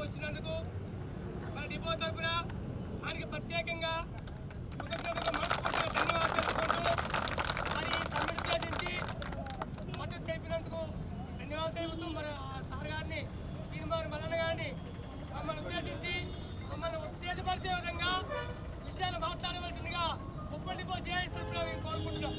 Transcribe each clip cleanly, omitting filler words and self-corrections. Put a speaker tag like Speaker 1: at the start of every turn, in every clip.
Speaker 1: వచ్చినందుకు మన డిపో తరపున ఆయనకి ప్రత్యేకంగా ధన్యవాదాలు తెలుపుకుంటూ మరి సమ్మెను ఉద్దేశించి మద్దతు తెలిపినందుకు ధన్యవాదాలు తెలుపుతూ మన సార్ గారిని తీర్మానం మల్లన్న గారిని మమ్మల్ని ఉద్దేశించి మమ్మల్ని ఉద్దేశపరిచే విధంగా విషయాలు మాట్లాడవలసిందిగా ఉప్పల్ డిపో జేఏసీ తరపున మేము కోరుకుంటున్నాం.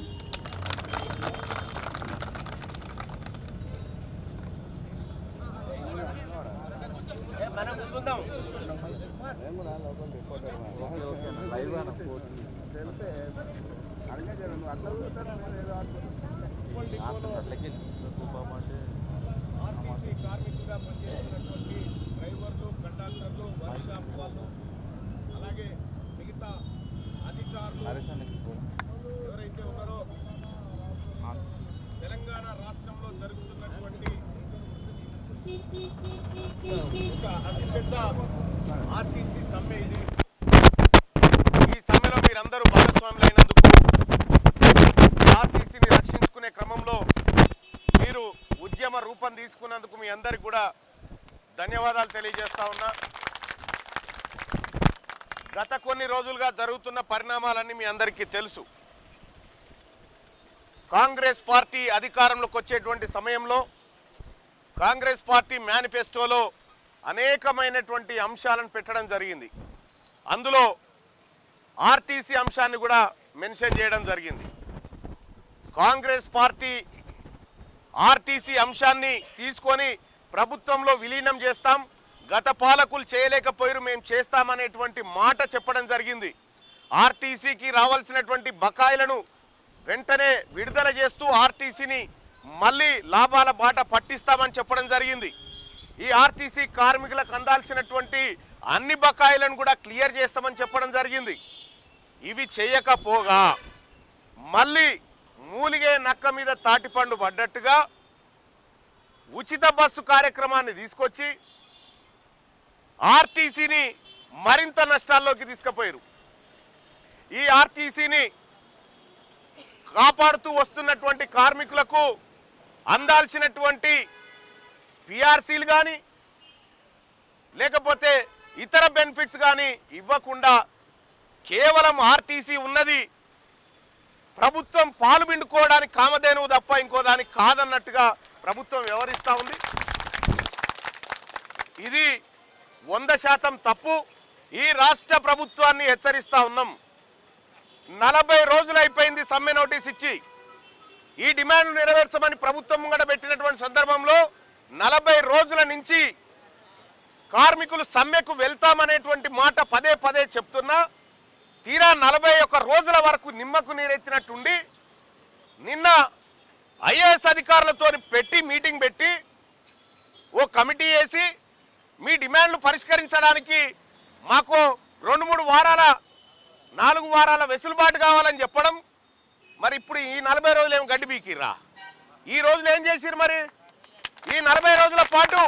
Speaker 2: ఆర్టీసీ కార్మికులుగా పనిచేస్తున్నటువంటి డ్రైవర్లు, కండక్టర్లు, వర్క్షాప్ వాళ్ళు, అలాగే మిగతా అధికారులు ఎవరైతే ఉన్నారో తెలంగాణ రాష్ట్రంలో జరుగుతున్నటువంటి ఒక అతిపెద్ద ఆర్టీసీ సమ్మె ఇది. ఈ సమ్మెలో మీరందరూ భాగస్వాములైనందుకు, ఆర్టీసీని రక్షించుకునే క్రమంలో మీరు ఉద్యమ రూపం తీసుకున్నందుకు మీ అందరికి కూడా ధన్యవాదాలు తెలియజేస్తా ఉన్నా. గత కొన్ని రోజులుగా జరుగుతున్న పరిణామాలన్నీ మీ అందరికీ తెలుసు. కాంగ్రెస్ పార్టీ అధికారంలోకి వచ్చేటువంటి సమయంలో కాంగ్రెస్ పార్టీ మేనిఫెస్టోలో అనేకమైనటువంటి అంశాలను పెట్టడం జరిగింది. అందులో ఆర్టీసీ అంశాన్ని కూడా మెన్షన్ చేయడం జరిగింది. కాంగ్రెస్ పార్టీ ఆర్టీసీ అంశాన్ని తీసుకొని ప్రభుత్వంలో విలీనం చేస్తాం, గత పాలకులు చేయలేకపోయారు, మేము చేస్తామనేటువంటి మాట చెప్పడం జరిగింది. ఆర్టీసీకి రావాల్సినటువంటి బకాయిలను వెంటనే విడుదల చేస్తూ ఆర్టీసీని మళ్ళీ లాభాల బాట పట్టిస్తామని చెప్పడం జరిగింది. ఈ ఆర్టీసీ కార్మికులకు అందాల్సినటువంటి అన్ని బకాయిలను కూడా క్లియర్ చేస్తామని చెప్పడం జరిగింది. ఇవి చేయకపోగా మళ్ళీ మూలిగే నక్క మీద తాటిపండు పడ్డట్టుగా ఉచిత బస్సు కార్యక్రమాన్ని తీసుకొచ్చి ఆర్టీసీని మరింత నష్టాల్లోకి తీసుకుపోయారు. ఈ ఆర్టీసీని కాపాడుతూ వస్తున్నటువంటి కార్మికులకు అందాల్సినటువంటి పిఆర్సీలు కానీ లేకపోతే ఇతర బెనిఫిట్స్ కానీ ఇవ్వకుండా కేవలం ఆర్టీసీ ఉన్నది ప్రభుత్వం పాలు పిండుకోవడానికి కామధేనువు తప్ప ఇంకో దానికి కాదన్నట్టుగా ప్రభుత్వం వ్యవహరిస్తూ ఉంది. ఇది 100% తప్పు. ఈ రాష్ట్ర ప్రభుత్వాన్ని హెచ్చరిస్తూ ఉన్నాం. 40 రోజులు అయిపోయింది సమ్మె నోటీస్ ఇచ్చి. ఈ డిమాండ్లు నెరవేర్చమని ప్రభుత్వం ముంగట పెట్టినటువంటి సందర్భంలో 40 రోజుల నుంచి కార్మికులు సమ్మెకు వెళ్తామనేటువంటి మాట పదే పదే చెప్తున్నా తీరా 41 రోజుల వరకు నిమ్మకు నీరెత్తినట్టుండి నిన్న ఐఏఎస్ అధికారులతో మీటింగ్ పెట్టి ఓ కమిటీ వేసి మీ డిమాండ్లు పరిష్కరించడానికి మాకు 2-3 వారాల 4 వారాల వెసులుబాటు కావాలని చెప్పడం. మరి ఇప్పుడు ఈ 40 రోజులు ఏమి గడ్డి బీకిర్రా? ఈ రోజులు ఏం చేసిరు? మరి ఈ 40 రోజుల పాటు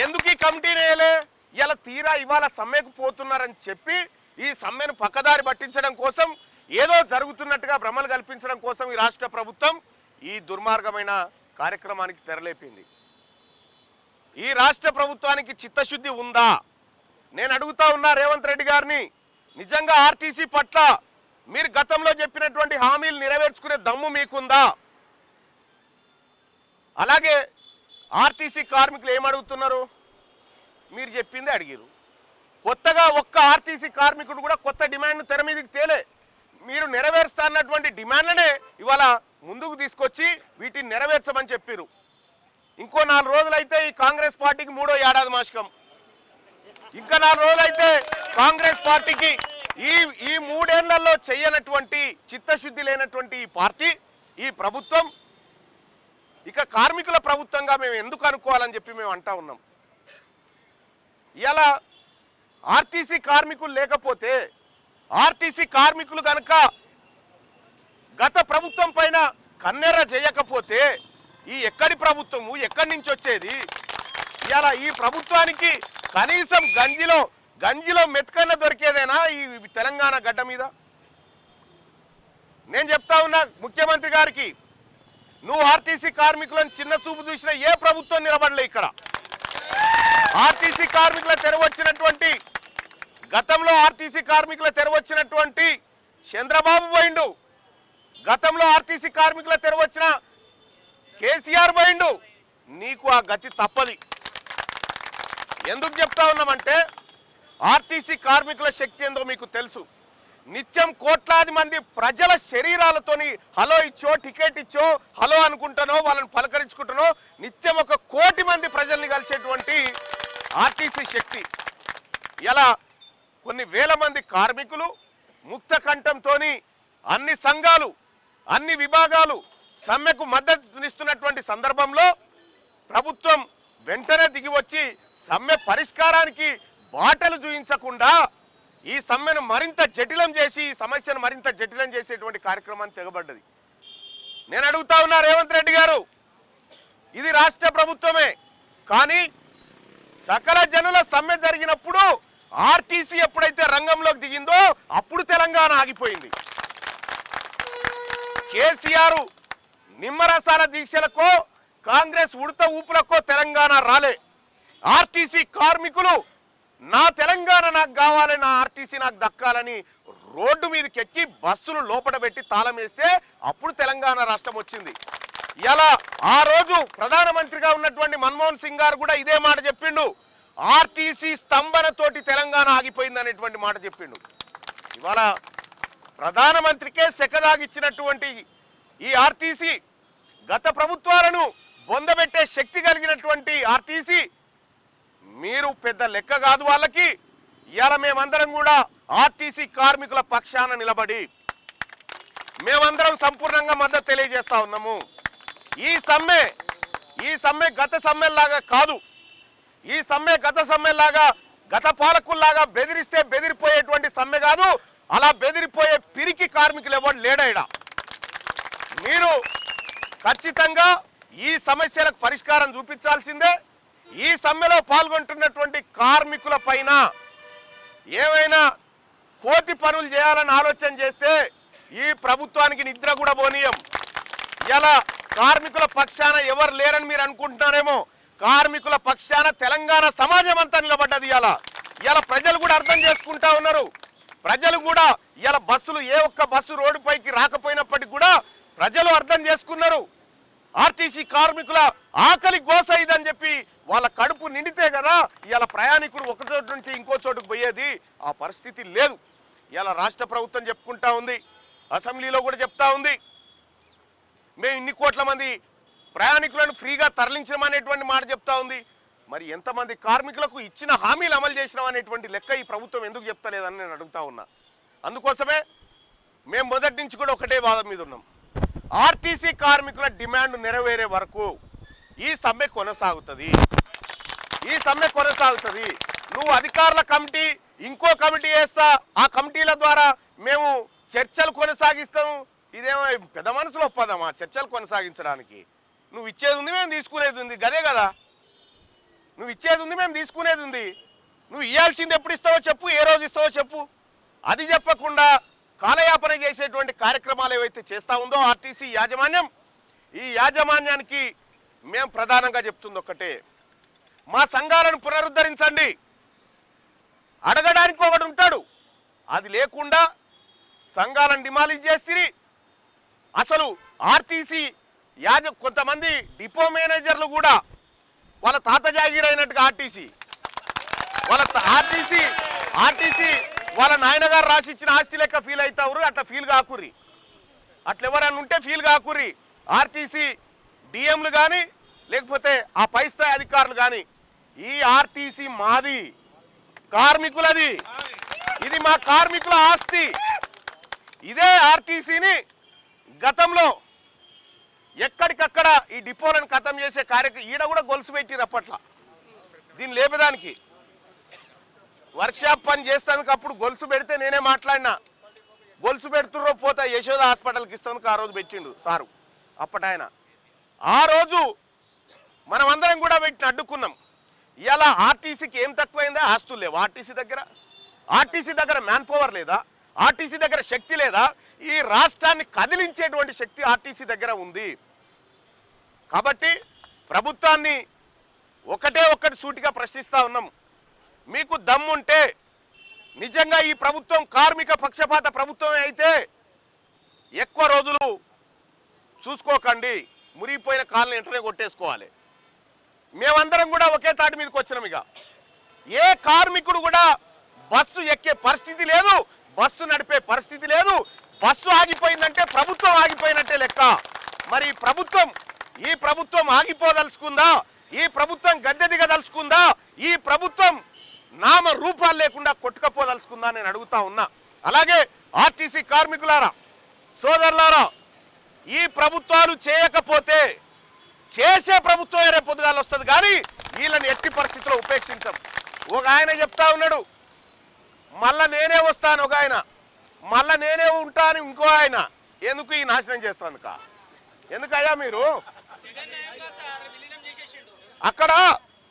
Speaker 2: ఎందుకు ఈ కమిటీని వేయలే? ఇలా తీరా ఇవాళ సమ్మెకు పోతున్నారని చెప్పి ఈ సమ్మెను పక్కదారి పట్టించడం కోసం, ఏదో జరుగుతున్నట్టుగా భ్రమలు కల్పించడం కోసం ఈ రాష్ట్ర ప్రభుత్వం ఈ దుర్మార్గమైన కార్యక్రమానికి తెరలేపింది. ఈ రాష్ట్ర ప్రభుత్వానికి చిత్తశుద్ధి ఉందా? నేను అడుగుతా ఉన్నా రేవంత్ రెడ్డి గారిని. నిజంగా ఆర్టీసీ పట్ల మీరు గతంలో చెప్పినటువంటి హామీలు నెరవేర్చుకునే దమ్ము మీకుందా? అలాగే ఆర్టీసీ కార్మికులు ఏమడుగుతున్నారు? మీరు చెప్పింది అడిగిరు. కొత్తగా ఒక్క ఆర్టీసీ కార్మికుడు కూడా కొత్త డిమాండ్ తెర మీదకి తేలే. మీరు నెరవేరుస్తా అన్నటువంటి డిమాండ్లనే ఇవాళ ముందుకు తీసుకొచ్చి వీటిని నెరవేర్చమని చెప్పారు. ఇంకో 4 రోజులైతే ఈ కాంగ్రెస్ పార్టీకి 3వ ఏడాది మాసికం. ఇంకా 4 రోజులైతే కాంగ్రెస్ పార్టీకి ఈ 3 ఏళ్లలో చేయనటువంటి చిత్తశుద్ధి లేనటువంటి ఈ పార్టీ, ఈ ప్రభుత్వం ఇక కార్మికుల ప్రభుత్వంగా మేము ఎందుకు అనుకోవాలని చెప్పి మేము అంటా ఉన్నాం. ఇలా ఆర్టీసీ కార్మికులు లేకపోతే, ఆర్టీసీ కార్మికులు కనుక గత ప్రభుత్వం పైన కన్నెర్ర చేయకపోతే ఈ ఎక్కడి ప్రభుత్వము, ఎక్కడి నుంచి వచ్చేది? ఇలా ఈ ప్రభుత్వానికి కనీసం గంజిలో మెతుకన్న దొరికేదేనా ఈ తెలంగాణ గడ్డ మీద? నేను చెప్తా ఉన్నా ముఖ్యమంత్రి గారికి, నువ్వు ఆర్టీసీ కార్మికులను చిన్న చూపు చూసిన ఏ ప్రభుత్వం నిలబడలే. ఇక్కడ ఆర్టీసీ కార్మికుల తెరవచ్చినటువంటి, గతంలో ఆర్టీసీ కార్మికుల తెరవచ్చినటువంటి చంద్రబాబు పోయిండు, గతంలో ఆర్టీసీ కార్మికుల తెరవచ్చిన కేసీఆర్ పోయిండు. నీకు ఆ గతి తప్పది. ఎందుకు చెప్తా ఉన్నామంటే ఆర్టీసీ కార్మికుల శక్తి ఏందో మీకు తెలుసు. నిత్యం కోట్లాది మంది ప్రజల శరీరాలతోని హలో ఇచ్చో, టికెట్ ఇచ్చో, హలో అనుకుంటానో, వాళ్ళని పలకరించుకుంటానో నిత్యం 1 కోటి మంది ప్రజల్ని కలిసేటువంటి ఆర్టీసీ శక్తి. ఇలా కొన్ని వేల మంది కార్మికులు ముక్త కంఠంతో అన్ని సంఘాలు, అన్ని విభాగాలు సమ్మెకు మద్దతునిస్తున్నటువంటి సందర్భంలో ప్రభుత్వం వెంటనే దిగి వచ్చి సమ్మె పరిష్కారానికి బాటలు చూయించకుండా ఈ సమ్మెను మరింత జటిలం చేసి, ఈ సమస్యను మరింత జటిలం చేసేటువంటి కార్యక్రమాన్ని తెగబడ్డది. నేను అడుగుతా ఉన్నా రేవంత్ రెడ్డి గారు, ఇది రాష్ట్ర ప్రభుత్వమే, కానీ సకల జనుల సమ్మె జరిగినప్పుడు ఆర్టీసీ ఎప్పుడైతే రంగంలోకి దిగిందో అప్పుడు తెలంగాణ ఆగిపోయింది. కేసీఆర్ నిమ్మరసాల దీక్షలకో, కాంగ్రెస్ ఉడత ఊపులకో తెలంగాణ రాలే. ఆర్టీసీ కార్మికులు నా తెలంగాణ నాకు కావాలి, నా ఆర్టీసీ నాకు దక్కాలని రోడ్డు మీదకి ఎక్కి బస్సులు లోపల పెట్టి తాళం వేస్తే అప్పుడు తెలంగాణ రాష్ట్రం వచ్చింది. ఇలా ఆ రోజు ప్రధానమంత్రిగా ఉన్నటువంటి మన్మోహన్ సింగ్ గారు కూడా ఇదే మాట చెప్పిండు, ఆర్టీసీ స్తంభనతోటి తెలంగాణ ఆగిపోయింది అనేటువంటి మాట చెప్పిండు. ఇవాళ ప్రధానమంత్రికే సెకదాగిచ్చినటువంటి ఈ ఆర్టీసీ, గత ప్రభుత్వాలను బొందబెట్టే శక్తి కలిగినటువంటి ఆర్టీసీ మీరు పెద్ద లెక్క కాదు వాళ్ళకి. ఇవాళ మేమందరం కూడా ఆర్టీసీ కార్మికుల పక్షాన నిలబడి మేమందరం సంపూర్ణంగా మద్దతు తెలియజేస్తా ఉన్నాము. ఈ సమ్మె గత సమ్మెల్లాగా కాదు. ఈ సమ్మె గత సమ్మెల్లాగా, గత పాలకుల్లాగా బెదిరిస్తే బెదిరిపోయేటువంటి సమ్మె కాదు. అలా బెదిరిపోయే పిరికి కార్మికులు ఎవరు లేడా. మీరు ఖచ్చితంగా ఈ సమస్యలకు పరిష్కారం చూపించాల్సిందే. ఈ సమ్మెలో పాల్గొంటున్నటువంటి కార్మికుల పైన ఏమైనా కోటి పనులు చేయాలని ఆలోచన చేస్తే ఈ ప్రభుత్వానికి నిద్ర కూడా పోనీయం. ఇలా కార్మికుల పక్షాన ఎవరు లేరని మీరు అనుకుంటున్నారేమో, కార్మికుల పక్షాన తెలంగాణ సమాజం అంతా నిలబడ్డది. ఇలా ప్రజలు కూడా అర్థం చేసుకుంటా ఉన్నారు. ప్రజలు కూడా ఇలా బస్సులు, ఏ ఒక్క బస్సు రోడ్డుపైకి రాకపోయినప్పటికీ కూడా ప్రజలు అర్థం చేసుకున్నారు. ఆర్టీసీ కార్మికుల ఆకలి గోస ఇదని చెప్పి వాళ్ళ కడుపు నిండితే కదా ఇలా ప్రయాణికుడు ఒక చోటు నుంచి ఇంకో చోటుకు పోయేది. ఆ పరిస్థితి లేదు. ఇలా రాష్ట్ర ప్రభుత్వం చెప్పుకుంటా ఉంది, అసెంబ్లీలో కూడా చెప్తా ఉంది, మేము ఇన్ని కోట్ల మంది ప్రయాణికులను ఫ్రీగా తరలించమనేటువంటి మాట చెప్తా ఉంది. మరి ఎంతమంది కార్మికులకు ఇచ్చిన హామీలు అమలు చేసినాం అనేటువంటి లెక్క ఈ ప్రభుత్వం ఎందుకు చెప్తలేదని నేను అడుగుతా ఉన్నా. అందుకోసమే మేము మొదటి నుంచి కూడా ఒకటే వాదం మీద ఉన్నాం, ఆర్టీసీ కార్మికుల డిమాండ్ నెరవేరే వరకు ఈ సమ్మె కొనసాగుతుంది. నువ్వు అధికారుల కమిటీ, ఇంకో కమిటీ వేస్తా, ఆ కమిటీల ద్వారా మేము చర్చలు కొనసాగిస్తాము. ఇదేమో పెద్ద మనసులో ఒప్పదమ్మా చర్చలు కొనసాగించడానికి? నువ్వు ఇచ్చేది ఉంది, మేము తీసుకునేది ఉంది, గదే కదా. నువ్వు ఇచ్చేది ఉంది, మేము తీసుకునేది ఉంది. నువ్వు ఇవ్వాల్సింది ఎప్పుడు ఇస్తావో చెప్పు, ఏ రోజు ఇస్తావో చెప్పు. అది చెప్పకుండా కాలయాపన చేసేటువంటి కార్యక్రమాలు ఏవైతే చేస్తూ ఉందో ఆర్టీసీ యాజమాన్యం, ఈ యాజమాన్యానికి మేము ప్రధానంగా చెప్తుంది ఒక్కటే, మా సంఘాలను పునరుద్ధరించండి. అడగడానికి ఒకడు ఉంటాడు, అది లేకుండా సంఘాలను డిమాలిష్ చేసిరి. అసలు ఆర్టీసీ కొంతమంది డిపో మేనేజర్లు కూడా వాళ్ళ తాత జాగీర్ అయినట్టుగా ఆర్టీసీ వాళ్ళ నాయనగారు రాసిచ్చిన ఆస్తి లెక్క ఫీల్ అవుతారు. అట్లా ఫీల్ కాకుర్రి, అట్లా ఎవరన్నా ఉంటే ఫీల్ కాకుర్రి. ఆర్టీసీ డిఎంలు కానీ లేకపోతే ఆ పై స్థాయి అధికారులు కానీ, ఈ ఆర్టీసీ మాది, కార్మికులది, ఇది మా కార్మికుల ఆస్తి. ఇదే ఆర్టీసీని గతంలో ఎక్కడికక్కడ ఈ డిపోలను ఖతం చేసే కార్యక్రమం ఈడ కూడా గొలుసు పెట్టిరు అప్పట్లో. దీన్ని లేపేదానికి వర్క్షాప్ పని చేస్తానికి అప్పుడు గొలుసు పెడితే నేనే మాట్లాడినా, గొలుసు పెడుతుర్రో పోతా యశోద హాస్పిటల్కి ఇస్తానికి ఆ రోజు పెట్టిండు సారు అప్పటాయన. ఆ రోజు మనం అందరం కూడా వీటిని అడ్డుకున్నాం. ఇలా ఆర్టీసీకి ఏం తక్కువైందా? ఆస్తులు లేవు ఆర్టీసీ దగ్గర మ్యాన్ పవర్ లేదా? ఆర్టీసీ దగ్గర శక్తి లేదా? ఈ రాష్ట్రాన్ని కదిలించేటువంటి శక్తి ఆర్టీసీ దగ్గర ఉంది. కాబట్టి ప్రభుత్వాన్ని ఒక్కటి సూటిగా ప్రశ్నిస్తా ఉన్నాం. మీకు దమ్ముంటే నిజంగా ఈ ప్రభుత్వం కార్మిక పక్షపాత ప్రభుత్వమే అయితే ఎక్కువ రోజులు చూసుకోకండి, మురిగిపోయిన కాళ్ళని వెంటనే కొట్టేసుకోవాలి. మేమందరం కూడా ఒకే తాటి మీదకి వచ్చినాం. ఇక ఏ కార్మికుడు కూడా బస్సు ఎక్కే పరిస్థితి లేదు, బస్సు నడిపే పరిస్థితి లేదు. బస్సు ఆగిపోయిందంటే ప్రభుత్వం ఆగిపోయినట్టే లెక్క. మరి ఈ ప్రభుత్వం ఆగిపోదలుచుకుందా? ఈ ప్రభుత్వం గద్దె దిగదలుచుకుందా? ఈ ప్రభుత్వం నామ రూపాలు లేకుండా కొట్టుకపోదలుచుకుందా నేను అడుగుతా ఉన్నా. అలాగే ఆర్టీసీ కార్మికులారా, సోదరులారా, ఈ ప్రభుత్వాలు చేయకపోతే చేసే ప్రభుత్వం రేపు పొద్దుగాలు వస్తుంది, కానీ వీళ్ళని ఎట్టి పరిస్థితుల్లో ఉపేక్షించం. ఒక ఆయన చెప్తా ఉన్నాడు, మళ్ళా నేనే వస్తాను, ఒక ఆయన మళ్ళా నేనే ఉంటా అని ఇంకో ఆయన. ఎందుకు ఈ నాశనం చేస్తానుక? ఎందుకయ్యా మీరు అక్కడ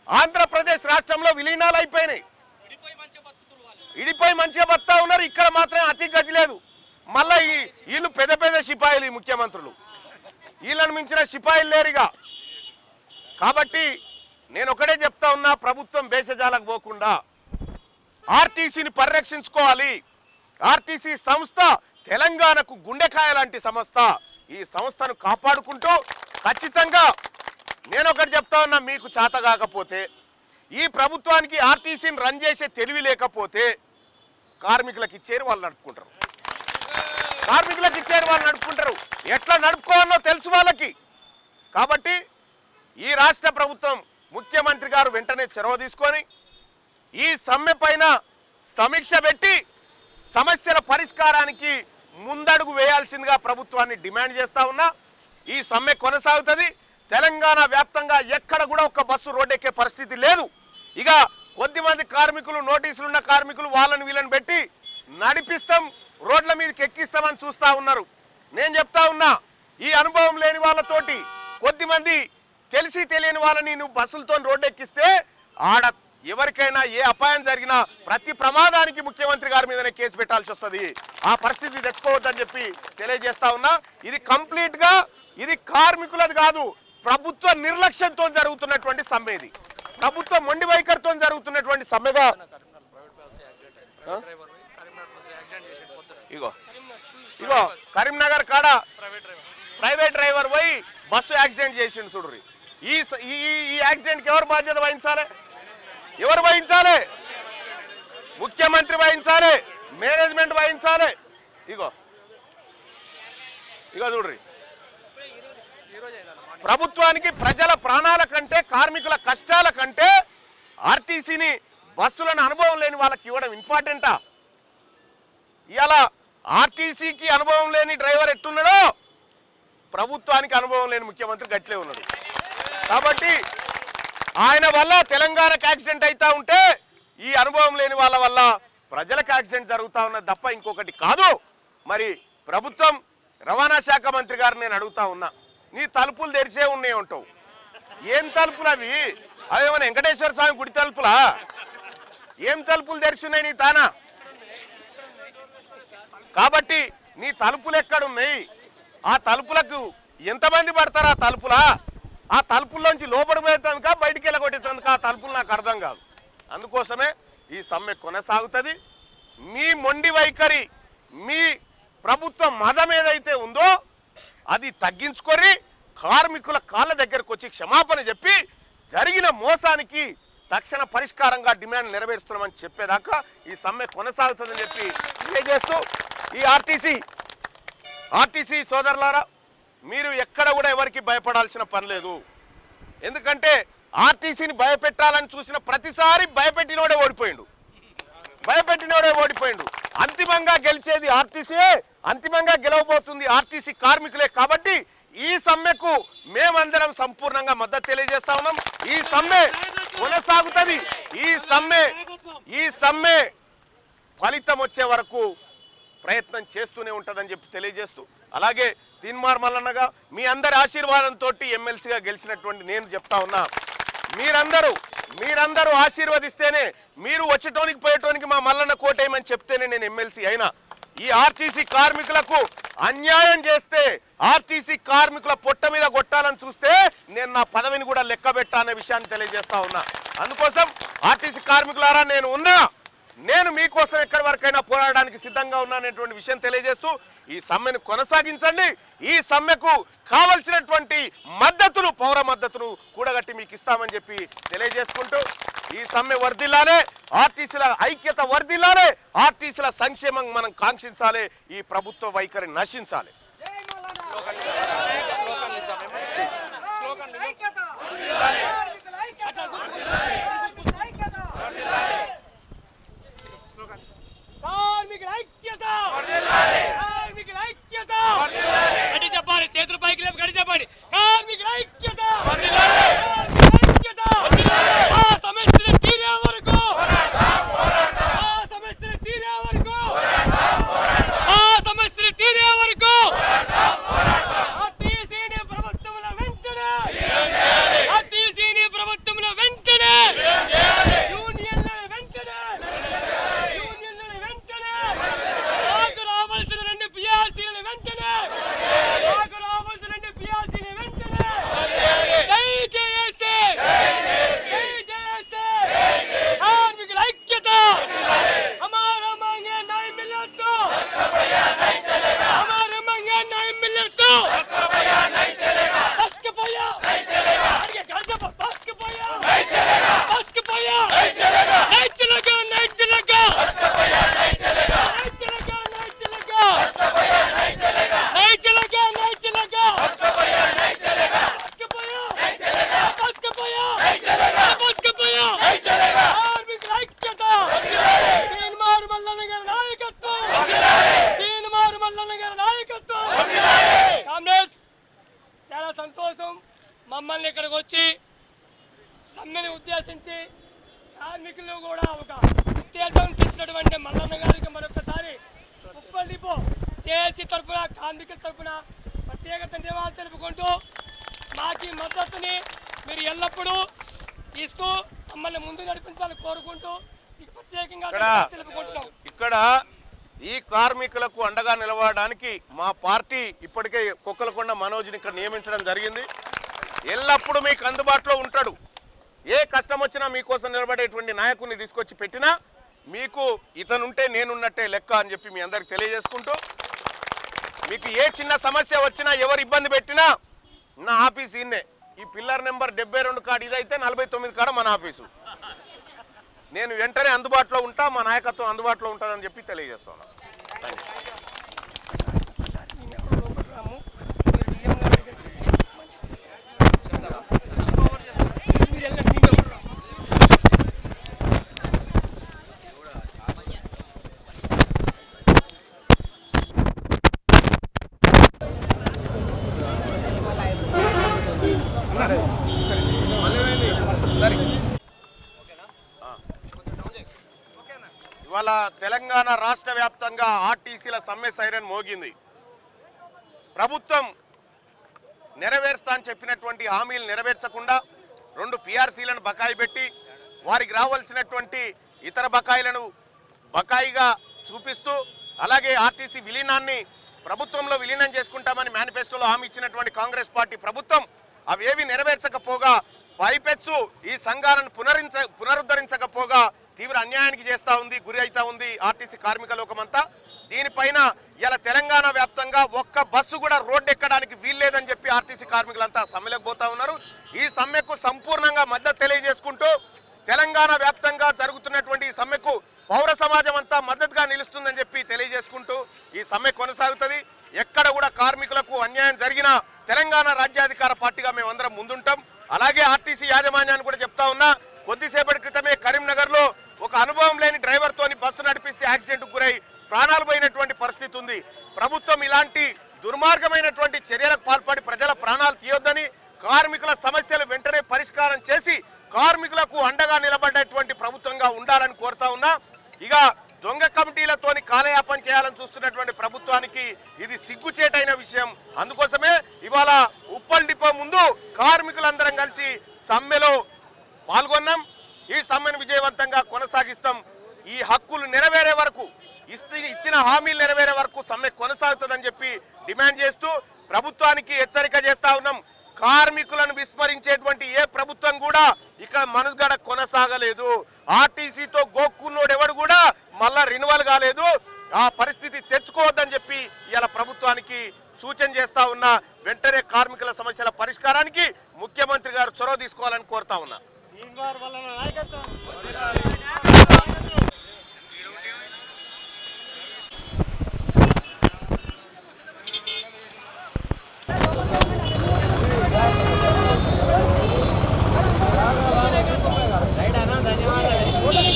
Speaker 2: ఆంధ్రప్రదేశ్ రాష్ట్రంలో విలీనాలు అయిపోయినాయి, ఇడిపోయి మంచిగా బతా ఉన్నారు. ఇక్కడ మాత్రం అతి గతి లేదు. మళ్ళా వీళ్ళు పెద్ద సిపాయిలు, ఈ ముఖ్యమంత్రులు, వీళ్ళని మించిన సిపాయిలు లేరుగా. కాబట్టి నేను ఒకటే చెప్తా ఉన్నా, ప్రభుత్వం భేషజాలకు పోకుండా ఆర్టీసీని పరిరక్షించుకోవాలి. ఆర్టీసీ సంస్థ తెలంగాణకు గుండెకాయ లాంటి సంస్థ. ఈ సంస్థను కాపాడుకుంటూ ఖచ్చితంగా నేను ఒకటి చెప్తా ఉన్నా, మీకు చేత కాకపోతే, ఈ ప్రభుత్వానికి ఆర్టీసీని రన్ చేసే తెలివి లేకపోతే కార్మికులకు ఇచ్చేరు వాళ్ళు నడుపుకుంటారు. ఎట్లా నడుపుకోవాలో తెలుసు వాళ్ళకి. కాబట్టి ఈ రాష్ట్ర ప్రభుత్వం, ముఖ్యమంత్రి గారు వెంటనే చొరవ తీసుకొని ఈ సమ్మె పైన సమీక్ష పెట్టి సమస్యల పరిష్కారానికి ముందడుగు వేయాల్సిందిగా ప్రభుత్వాన్ని డిమాండ్ చేస్తా ఉన్నా. ఈ సమ్మె కొనసాగుతుంది. తెలంగాణ వ్యాప్తంగా ఎక్కడ కూడా ఒక్క బస్సు రోడ్డెక్కే పరిస్థితి లేదు. ఇక కొద్దిమంది కార్మికులు, నోటీసులున్న కార్మికులు, వాళ్ళని వీళ్ళని పెట్టి నడిపిస్తాం, రోడ్ల మీదకి ఎక్కిస్తామని చూస్తూ ఉన్నారు. నేను చెప్తా ఉన్నా, ఈ అనుభవం లేని వాళ్ళతోటి, కొద్దిమంది తెలిసి తెలియని వాళ్ళని నువ్వు బస్సులతో రోడ్డు ఎక్కిస్తే ఆడ ఎవరికైనా ఏ అపాయం జరిగినా ప్రతి ప్రమాదానికి ముఖ్యమంత్రి గారి మీదనే కేసు పెట్టాల్సి వస్తుంది. ఆ పరిస్థితి తెచ్చుకోవద్దని చెప్పి తెలియజేస్తా ఉన్నా. ఇది కంప్లీట్గా ఇది కార్మికులది కాదు, ప్రభుత్వ నిర్లక్ష్యంతో జరుగుతున్నటువంటి సమ్మె. ఇది ప్రభుత్వ మొండి వైఖరితో జరుగుతున్నటువంటి సమ్మెగా. ఇగో కరీంనగర్ కాడ ప్రైవేట్ డ్రైవర్ పోయి బస్సు యాక్సిడెంట్ చేసిండు చూడ్రి. ఈ యాక్సిడెంట్కి ఎవరు బాధ్యత వహించాలి? ముఖ్యమంత్రి వహించాలి, మేనేజ్మెంట్ వహించాలి. ఇగో చూడ్రి, ప్రభుత్వానికి ప్రజల ప్రాణాల కంటే, కార్మికుల కష్టాల కంటే ఆర్టీసీని, బస్సులను అనుభవం లేని వాళ్ళకి ఇవ్వడం ఇంపార్టెంటా? ఇవాళ ఆర్టీసీకి అనుభవం లేని డ్రైవర్ ఎట్టున్నాడో ప్రభుత్వానికి అనుభవం లేని ముఖ్యమంత్రి గట్లే ఉన్నాడు. కాబట్టి ఆయన వల్ల తెలంగాణకు యాక్సిడెంట్ అవుతా ఉంటే ఈ అనుభవం లేని వాళ్ళ వల్ల ప్రజలకు యాక్సిడెంట్ జరుగుతూ ఉన్నది తప్ప ఇంకొకటి కాదు. మరి ప్రభుత్వం, రవాణా శాఖ మంత్రి గారు నేను అడుగుతా ఉన్నా, నీ తలుపులు తెరిచే ఉన్నాయి ఉంటావు, ఏం తలుపులు అవి? అవేమన్నా వెంకటేశ్వర స్వామి గుడి తలుపులా? ఏం తలుపులు తెరిచున్నాయి నీ తానా? కాబట్టి నీ తలుపులు ఎక్కడున్నాయి? ఆ తలుపులకు ఎంతమంది పడతారు? ఆ తలుపుల్లోంచి లోపడిపోయేందుక, బయటికి వెళ్ళగొట్టేందుక? ఆ తలుపులు నాకు అర్థం కాదు. అందుకోసమే ఈ సమ్మె కొనసాగుతుంది. మీ మొండి వైఖరి, మీ ప్రభుత్వ మదం ఏదైతే ఉందో అది తగ్గించుకొని కార్మికుల కాళ్ళ దగ్గరకు వచ్చి క్షమాపణ చెప్పి జరిగిన మోసానికి తక్షణ పరిష్కారంగా డిమాండ్ నెరవేరుస్తున్నామని చెప్పేదాకా ఈ సమ్మె కొనసాగుతుందని చెప్పి తెలియజేస్తూ ఈ ఆర్టీసీ సోదరులారా, మీరు ఎక్కడ కూడా ఎవరికి భయపడాల్సిన పని లేదు. ఎందుకంటే ఆర్టీసీని భయపెట్టాలని చూసిన ప్రతిసారి భయపెట్టినోడే ఓడిపోయిండు. అంతిమంగా గెలిచేది ఆర్టీసీయే, అంతిమంగా గెలవబోతుంది ఆర్టీసీ కార్మికులే. కాబట్టి ఈ సమ్మెకు మేమందరం సంపూర్ణంగా మద్దతు తెలియజేస్తా ఉన్నాం. ఈ సమ్మె కొనసాగుతుంది. ఈ సమ్మె ఫలితం వచ్చే వరకు ప్రయత్నం చేస్తూనే ఉంటుందని చెప్పి తెలియజేస్తూ, అలాగే తీన్మార్ మల్లన్నగా మీ అందరి ఆశీర్వాదంతో ఎమ్మెల్సీగా గెలిచినటువంటి నేను చెప్తా ఉన్నా, మీరందరూ ఆశీర్వదిస్తేనే, మీరు వచ్చేటోనికి పోయేటోనికి మా మల్లన్న కోటేయమని చెప్తేనే నేను ఎమ్మెల్సీ అయినా. ఈ ఆర్టీసీ కార్మికులకు అన్యాయం చేస్తే, ఆర్టీసీ కార్మికుల పొట్ట మీద కొట్టాలని చూస్తే నేను నా పదవిని కూడా లెక్క పెట్టా అనే విషయాన్ని తెలియజేస్తా ఉన్నా. అందుకోసం ఆర్టీసీ కార్మికులారా, నేను మీకోసం ఎక్కడి వరకైనా పోరాడడానికి సిద్ధంగా ఉన్నాననేటువంటి విషయం తెలియజేస్తూ ఈ సమ్మెను కొనసాగించండి. ఈ సమ్మెకు కావలసినటువంటి మద్దతును, పౌర మద్దతును కూడగట్టి మీకు ఇస్తామని చెప్పి తెలియజేసుకుంటూ ఈ సమ్మె వర్ధిల్లాలే, ఆర్టీసీల ఐక్యత వర్ధిల్లాలే, ఆర్టీసీల సంక్షేమం మనం కాంక్షించాలి, ఈ ప్రభుత్వ వైఖరి నశించాలి.
Speaker 1: చేతుల పైకి లేపు గడి చెప్పండి. కార్మికుల ఐక్యత, ఆ సమస్యలు తీరే వరకు, ఆర్టీసీని ప్రభుత్వంలో వెంటనే, యూనియన్ల వెంటనే, నాకు రావాల్సిన 2 పిఆర్సీలను వెంటనే, కార్మికుల ఐక్యత, हमारा मांगे नहीं मिले तो, हमारे मांगे नहीं मिले तो बस का भैया नहीं चलेगा, बस का भैया नहीं चलेगा, अरे घर से बस का भैया नहीं चलेगा, बस का भैया नहीं चलेगा, नहीं चलेगा, नहीं चलेगा, बस का भैया नहीं चलेगा, नहीं चलेगा, नहीं चलेगा, बस का भैया नहीं चलेगा, नहीं चलेगा, नहीं चलेगा, बस का भैया नहीं चलेगा, बस का भैया नहीं चलेगा, बस का भैया नहीं चलेगा, बस का भैया नहीं चलेगा. కార్మికుల ఐక్యత, తీన్మార్ మల్లన్న గారి నాయకత్వం. కామ్రేడ్స్, చాలా సంతోషం మమ్మల్ని ఇక్కడికి వచ్చి సమ్మెని ఉద్దేశించి కార్మికులు కూడా ఒక ఉద్దేశం తెచ్చినటువంటి మల్లన్న గారికి మరొకసారి ఉప్పల్లిపో జేఏసీ తరఫున, కార్మికుల తరఫున ప్రత్యేక ధన్యవాదాలు తెలుపుకుంటూ మాకు ఈ మద్దతుని మీరు ఎల్లప్పుడూ ఇస్తూ మమ్మల్ని ముందు నడిపించాలని కోరుకుంటూ ప్రత్యేకంగా తెలుపుకుంటున్నాం.
Speaker 2: ఇక్కడ ఈ కార్మికులకు అండగా నిలబడడానికి మా పార్టీ ఇప్పటికే కొక్కలకొండ మనోజ్ని ఇక్కడ నియమించడం జరిగింది. ఎల్లప్పుడూ మీకు అందుబాటులో ఉంటాడు. ఏ కష్టం వచ్చినా మీకోసం నిలబడేటువంటి నాయకుడిని తీసుకొచ్చి పెట్టినా మీకు ఇతనుంటే నేనున్నట్టే లెక్క అని చెప్పి మీ అందరికి తెలియజేసుకుంటూ, మీకు ఏ చిన్న సమస్య వచ్చినా, ఎవరు ఇబ్బంది పెట్టినా నా ఆఫీస్ ఇన్నే. ఈ పిల్లర్ నెంబర్ 72 కాడ ఇదైతే 49 కాడ మన ఆఫీసు. నేను వెంటనే అందుబాటులో ఉంటా, మా నాయకత్వం అందుబాటులో ఉంటుందని చెప్పి తెలియజేస్తాను. ఇవాళ తెలంగాణ రాష్ట్ర వ్యాప్తంగా ఆర్టీసీల సమ్మె సైరన్ మోగింది. ప్రభుత్వం నెరవేర్స్తా అని చెప్పినటువంటి హామీలు నెరవేర్చకుండా 2 పిఆర్సీలను బకాయి పెట్టి వారికి రావాల్సినటువంటి ఇతర బకాయిలను బకాయిగా చూపిస్తూ, అలాగే ఆర్టీసీ విలీనాన్ని ప్రభుత్వంలో విలీనం చేసుకుంటామని మేనిఫెస్టోలో హామీ ఇచ్చినటువంటి కాంగ్రెస్ పార్టీ ప్రభుత్వం అవేవి నెరవేర్చకపోగా, పైపెచ్చు ఈ సంఘాలను పునరుద్ధరించకపోగా తీవ్ర అన్యాయానికి చేస్తూ ఉంది, గురి అవుతా ఉంది ఆర్టీసీ కార్మిక లోకమంతా. దీనిపైన ఇలా తెలంగాణ వ్యాప్తంగా ఒక్క బస్సు కూడా రోడ్డు ఎక్కడానికి వీల్లేదని చెప్పి ఆర్టీసీ కార్మికులంతా సమ్మెలకు పోతా ఉన్నారు. ఈ సమ్మెకు సంపూర్ణంగా మద్దతు తెలియజేసుకుంటూ తెలంగాణ వ్యాప్తంగా జరుగుతున్నటువంటి ఈ సమ్మెకు పౌర సమాజం అంతా మద్దతుగా నిలుస్తుందని చెప్పి తెలియజేసుకుంటూ ఈ సమ్మె కొనసాగుతుంది. ఎక్కడ కూడా కార్మికులకు అన్యాయం జరిగినా తెలంగాణ రాజ్యాధికార పార్టీగా మేమందరం ముందుంటాం. అలాగే ఆర్టీసీ యాజమాన్యాన్ని కూడా చెప్తా ఉన్నా, కొద్దిసేపటి క్రితమే కరీంనగర్లో ఒక అనుభవం లేని డ్రైవర్తోని బస్సు నడిపిస్తే యాక్సిడెంట్కు గురై ప్రాణాలు పోయినటువంటి పరిస్థితి ఉంది. ప్రభుత్వం ఇలాంటి దుర్మార్గమైనటువంటి చర్యలకు పాల్పడి ప్రజల ప్రాణాలు తీయొద్దని, కార్మికుల సమస్యలు వెంటనే పరిష్కారం చేసి కార్మికులకు అండగా నిలబడేటువంటి ప్రభుత్వంగా ఉండాలని కోరుతా ఉన్నా. ఇక దొంగ కమిటీలతోని కాలయాపన చేయాలని చూస్తున్నటువంటి ప్రభుత్వానికి ఇది సిగ్గుచేటైన విషయం. అందుకోసమే ఇవాళ ఉప్పల్ డిపో ముందు కార్మికులందరం కలిసి సమ్మెలో పాల్గొన్నాం. ఈ సమ్మెను విజయవంతంగా కొనసాగిస్తాం. ఈ హక్కులు నెరవేరే వరకు, ఇచ్చిన హామీలు నెరవేరే వరకు సమ్మె కొనసాగుతుందని చెప్పి డిమాండ్ చేస్తూ ప్రభుత్వానికి హెచ్చరిక చేస్తా ఉన్నాం. కార్మికులను విస్మరించేటువంటి ఏ ప్రభుత్వం కూడా ఇక్కడ మనుగడ కొనసాగలేదు. ఆర్టీసీతో గోక్కున్నోడు ఎవడు కూడా మళ్ళా రిన్యువల్ కాలేదు. ఆ పరిస్థితి తెచ్చుకోవద్దని చెప్పి ఇవాళ ప్రభుత్వానికి సూచన చేస్తా ఉన్నా. వెంటనే కార్మికుల సమస్యల పరిష్కారానికి ముఖ్యమంత్రి గారు చొరవ తీసుకోవాలని కోరుతా ఉన్నా.